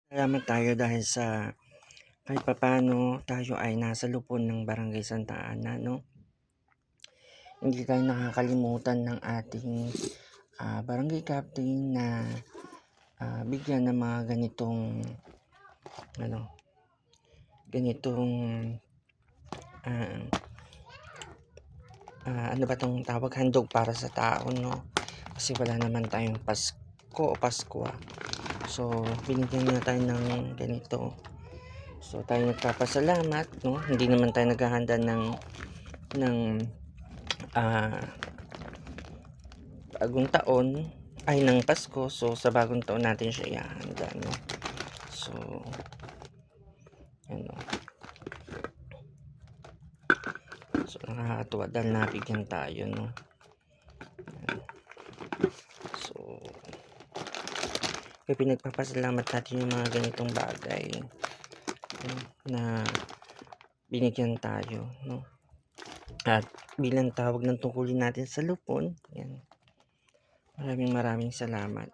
Salamat tayo dahil sa kahit papaano tayo ay nasa lupon ng Barangay Santa Ana, 'no? Hindi tayo nakakalimutan ng ating barangay captain na bigyan ng mga ganitong ano, ganitong ah, ano ba 'tong tawag, handog para sa tao, 'no? Kasi wala naman tayong Pasko. So, binigyan niya tayo ng ganito. So, tayo nagpapasalamat, 'no? Hindi naman tayo naghahanda ng bagong taon ay ng Pasko. So, sa bagong taon natin siya ihahanda, 'no? So, ano. So, nakakatuwa dahil nabigyan tayo, 'no? So, kaya pinagpapasalamat natin yung mga ganitong bagay, 'no, na binigyan tayo, no? At bilang tawag ng tungkulin natin sa lupon, yan. Maraming salamat.